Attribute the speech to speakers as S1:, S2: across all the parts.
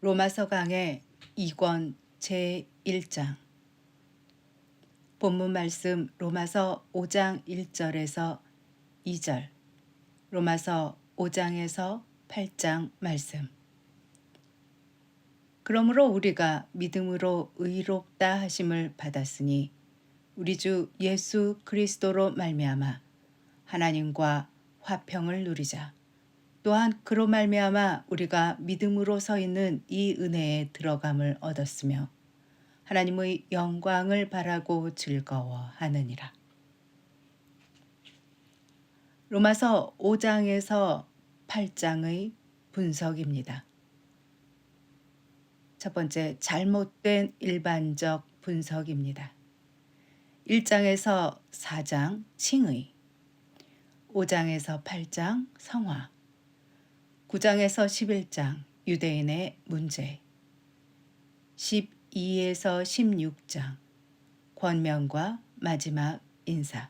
S1: 로마서 강의 2권 제1장. 본문 말씀 로마서 5장 1절에서 2절, 로마서 5장에서 8장 말씀. 그러므로 우리가 믿음으로 의롭다 하심을 받았으니 우리 주 예수 그리스도로 말미암아 하나님과 화평을 누리자. 또한 그로 말미암아 우리가 믿음으로 서 있는 이 은혜에 들어감을 얻었으며 하나님의 영광을 바라고 즐거워하느니라. 로마서 5장에서 8장의 분석입니다. 첫 번째, 잘못된 일반적 분석입니다. 1장에서 4장 칭의, 5장에서 8장 성화, 9장에서 11장 유대인의 문제, 12에서 16장 권면과 마지막 인사.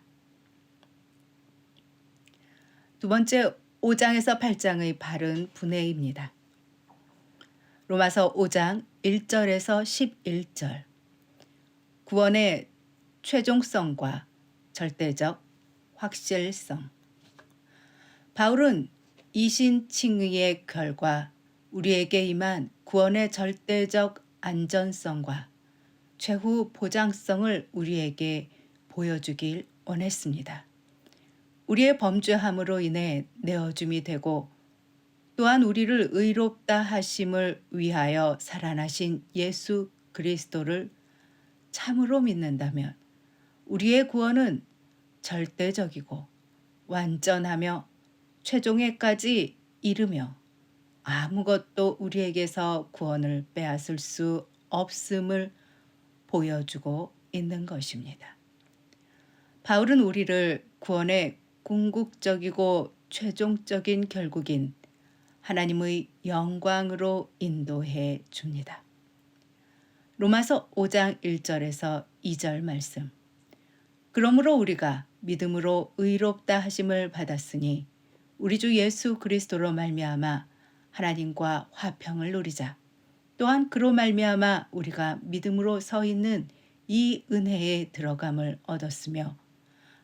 S1: 두 번째, 5장에서 8장의 바른 분해입니다. 로마서 5장 1절에서 11절 구원의 최종성과 절대적 확실성. 바울은 이신칭의의 결과 우리에게 임한 구원의 절대적 안전성과 최후 보장성을 우리에게 보여주길 원했습니다. 우리의 범죄함으로 인해 내어줌이 되고 또한 우리를 의롭다 하심을 위하여 살아나신 예수 그리스도를 참으로 믿는다면 우리의 구원은 절대적이고 완전하며 최종에까지 이르며 아무것도 우리에게서 구원을 빼앗을 수 없음을 보여주고 있는 것입니다. 바울은 우리를 구원의 궁극적이고 최종적인 결국인 하나님의 영광으로 인도해 줍니다. 로마서 5장 1절에서 2절 말씀. 그러므로 우리가 믿음으로 의롭다 하심을 받았으니 우리 주 예수 그리스도로 말미암아 하나님과 화평을 누리자. 또한 그로 말미암아 우리가 믿음으로 서 있는 이 은혜에 들어감을 얻었으며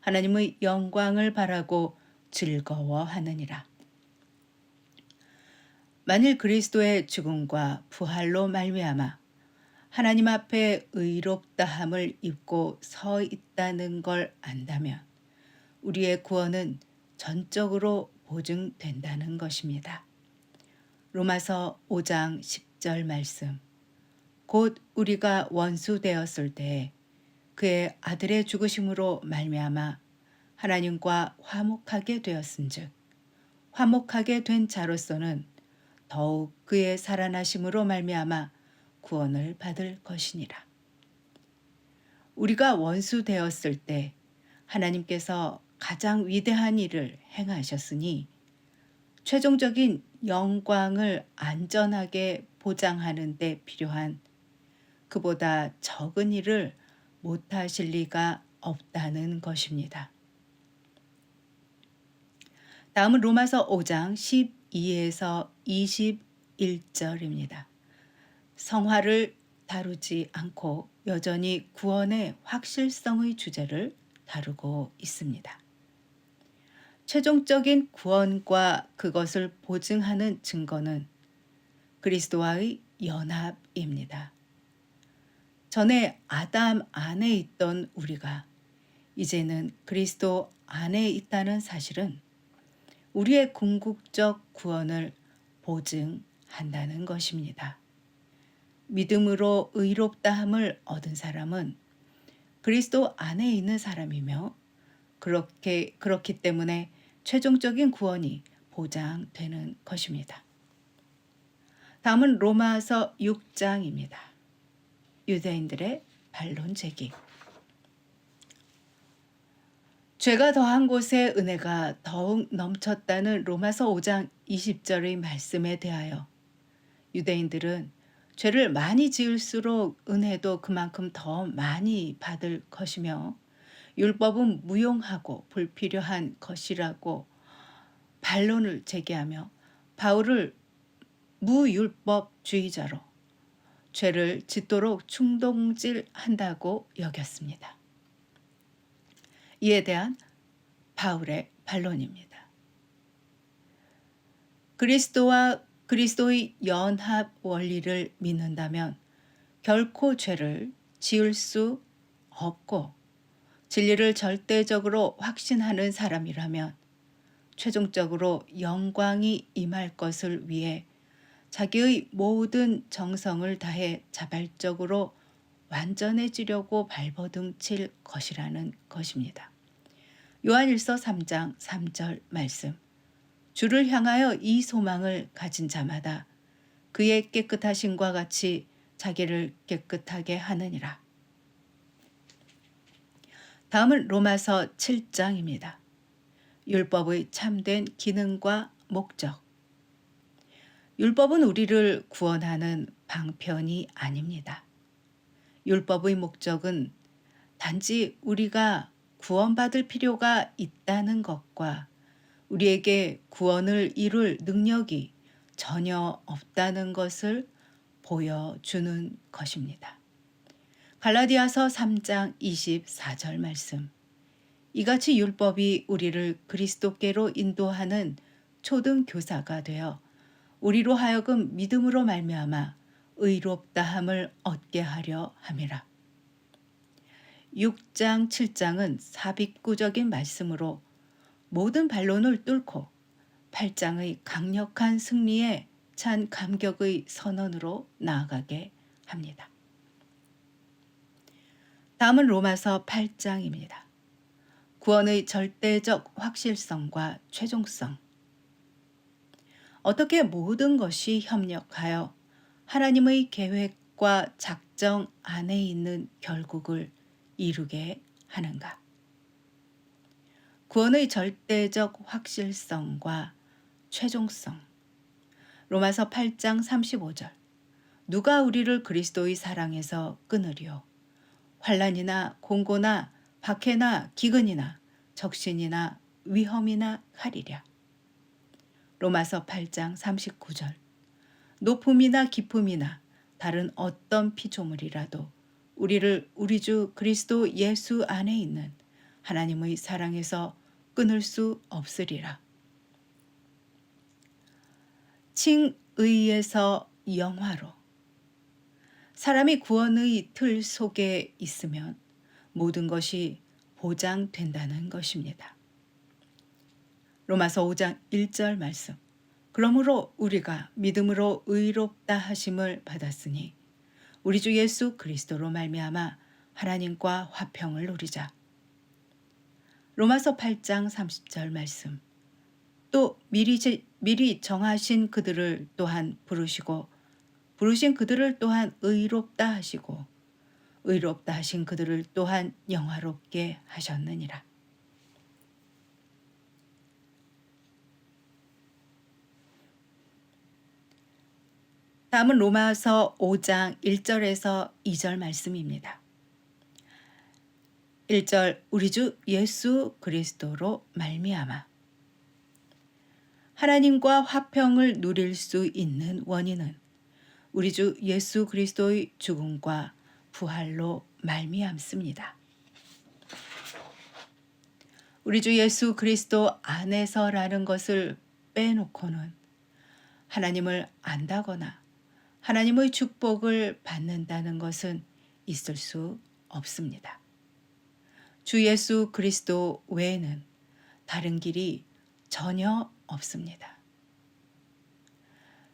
S1: 하나님의 영광을 바라고 즐거워하느니라. 만일 그리스도의 죽음과 부활로 말미암아 하나님 앞에 의롭다함을 입고 서 있다는 걸 안다면 우리의 구원은 전적으로 보증된다는 것입니다. 로마서 5장 10절 말씀. 곧 우리가 원수 되었을 때에 그의 아들의 죽으심으로 말미암아 하나님과 화목하게 되었은즉 화목하게 된 자로서는 더욱 그의 살아나심으로 말미암아 구원을 받을 것이니라. 우리가 원수 되었을 때 하나님께서 가장 위대한 일을 행하셨으니 최종적인 영광을 안전하게 보장하는 데 필요한 그보다 적은 일을 못하실 리가 없다는 것입니다. 다음은 로마서 5장 12에서 21절입니다. 성화를 다루지 않고 여전히 구원의 확실성의 주제를 다루고 있습니다. 최종적인 구원과 그것을 보증하는 증거는 그리스도와의 연합입니다. 전에 아담 안에 있던 우리가 이제는 그리스도 안에 있다는 사실은 우리의 궁극적 구원을 보증한다는 것입니다. 믿음으로 의롭다함을 얻은 사람은 그리스도 안에 있는 사람이며 그렇기 때문에 최종적인 구원이 보장되는 것입니다. 다음은 로마서 6장입니다. 유대인들의 반론 제기. 죄가 더한 곳에 은혜가 더욱 넘쳤다는 로마서 5장 20절의 말씀에 대하여 유대인들은 죄를 많이 지을수록 은혜도 그만큼 더 많이 받을 것이며 율법은 무용하고 불필요한 것이라고 반론을 제기하며 바울을 무율법주의자로 죄를 짓도록 충동질한다고 여겼습니다. 이에 대한 바울의 반론입니다. 그리스도와 그리스도의 연합 원리를 믿는다면 결코 죄를 지을 수 없고, 진리를 절대적으로 확신하는 사람이라면 최종적으로 영광이 임할 것을 위해 자기의 모든 정성을 다해 자발적으로 완전해지려고 발버둥칠 것이라는 것입니다. 요한일서 3장 3절 말씀. 주를 향하여 이 소망을 가진 자마다 그의 깨끗하심과 같이 자기를 깨끗하게 하느니라. 다음은 로마서 7장입니다. 율법의 참된 기능과 목적. 율법은 우리를 구원하는 방편이 아닙니다. 율법의 목적은 단지 우리가 구원받을 필요가 있다는 것과 우리에게 구원을 이룰 능력이 전혀 없다는 것을 보여주는 것입니다. 갈라디아서 3장 24절 말씀. 이같이 율법이 우리를 그리스도께로 인도하는 초등교사가 되어 우리로 하여금 믿음으로 말미암아 의롭다함을 얻게 하려 함이라. 6장 7장은 삽입구적인 말씀으로 모든 반론을 뚫고 8장의 강력한 승리에 찬 감격의 선언으로 나아가게 합니다. 다음은 로마서 8장입니다. 구원의 절대적 확실성과 최종성. 어떻게 모든 것이 협력하여 하나님의 계획과 작정 안에 있는 결국을 이루게 하는가? 구원의 절대적 확실성과 최종성. 로마서 8장 35절. 누가 우리를 그리스도의 사랑에서 끊으리요? 환난이나 공고나 박해나 기근이나 적신이나 위험이나 칼이랴. 로마서 8장 39절. 높음이나 깊음이나 다른 어떤 피조물이라도 우리를 우리 주 그리스도 예수 안에 있는 하나님의 사랑에서 끊을 수 없으리라. 칭의에서 영화로. 사람이 구원의 틀 속에 있으면 모든 것이 보장된다는 것입니다. 로마서 5장 1절 말씀. 그러므로 우리가 믿음으로 의롭다 하심을 받았으니 우리 주 예수 그리스도로 말미암아 하나님과 화평을 누리자. 로마서 8장 30절 말씀. 또 미리 정하신 그들을 또한 부르시고 부르신 그들을 또한 의롭다 하시고 의롭다 하신 그들을 또한 영화롭게 하셨느니라. 다음은 로마서 5장 1절에서 2절 말씀입니다. 1절. 우리 주 예수 그리스도로 말미암아. 하나님과 화평을 누릴 수 있는 원인은 우리 주 예수 그리스도의 죽음과 부활로 말미암습니다. 우리 주 예수 그리스도 안에서라는 것을 빼놓고는 하나님을 안다거나 하나님의 축복을 받는다는 것은 있을 수 없습니다. 주 예수 그리스도 외에는 다른 길이 전혀 없습니다.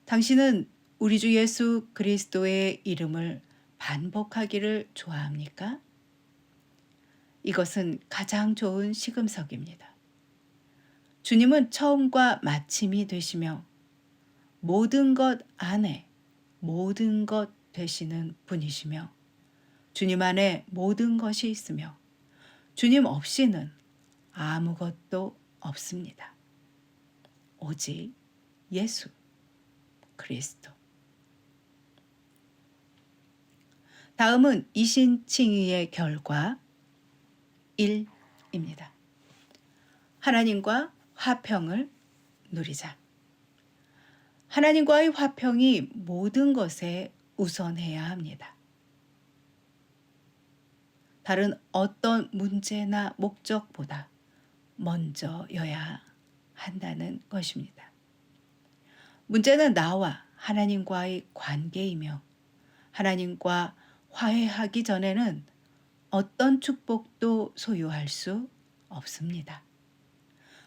S1: 당신은 우리 주 예수 그리스도의 이름을 반복하기를 좋아합니까? 이것은 가장 좋은 시금석입니다. 주님은 처음과 마침이 되시며 모든 것 안에 모든 것 되시는 분이시며 주님 안에 모든 것이 있으며 주님 없이는 아무것도 없습니다. 오직 예수 그리스도. 다음은 이신칭의의 결과 1입니다. 하나님과 화평을 누리자. 하나님과의 화평이 모든 것에 우선해야 합니다. 다른 어떤 문제나 목적보다 먼저여야 한다는 것입니다. 문제는 나와 하나님과의 관계이며 하나님과 화해하기 전에는 어떤 축복도 소유할 수 없습니다.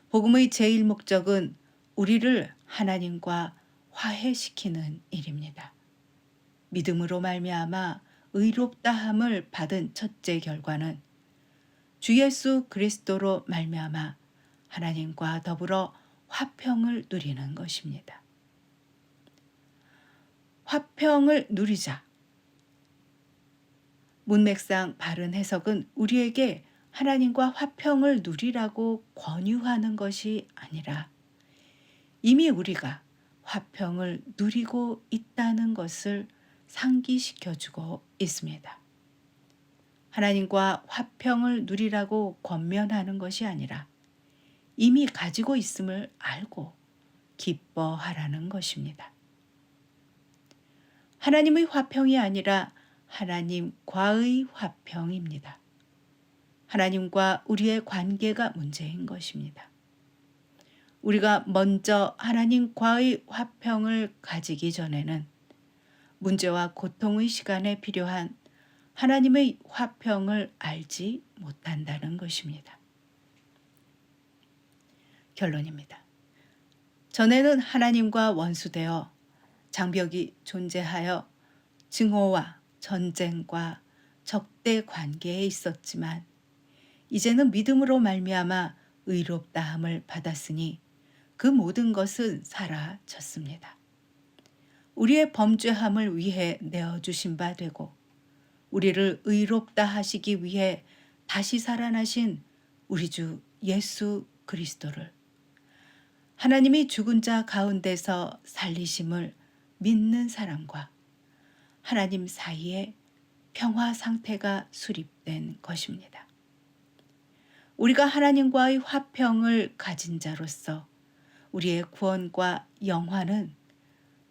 S1: 복음의 제일 목적은 우리를 하나님과 화해시키는 일입니다. 믿음으로 말미암아 의롭다함을 받은 첫째 결과는 주 예수 그리스도로 말미암아 하나님과 더불어 화평을 누리는 것입니다. 화평을 누리자. 문맥상 바른 해석은 우리에게 하나님과 화평을 누리라고 권유하는 것이 아니라 이미 우리가 화평을 누리고 있다는 것을 상기시켜주고 있습니다. 하나님과 화평을 누리라고 권면하는 것이 아니라 이미 가지고 있음을 알고 기뻐하라는 것입니다. 하나님의 화평이 아니라 하나님과의 화평입니다. 하나님과 우리의 관계가 문제인 것입니다. 우리가 먼저 하나님과의 화평을 가지기 전에는 문제와 고통의 시간에 필요한 하나님의 화평을 알지 못한다는 것입니다. 결론입니다. 전에는 하나님과 원수되어 장벽이 존재하여 증오와 전쟁과 적대 관계에 있었지만 이제는 믿음으로 말미암아 의롭다함을 받았으니 그 모든 것은 사라졌습니다. 우리의 범죄함을 위해 내어주신 바 되고 우리를 의롭다 하시기 위해 다시 살아나신 우리 주 예수 그리스도를 하나님이 죽은 자 가운데서 살리심을 믿는 사람과 하나님 사이에 평화 상태가 수립된 것입니다. 우리가 하나님과의 화평을 가진 자로서 우리의 구원과 영화는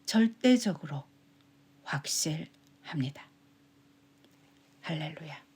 S1: 절대적으로 확실합니다. 할렐루야.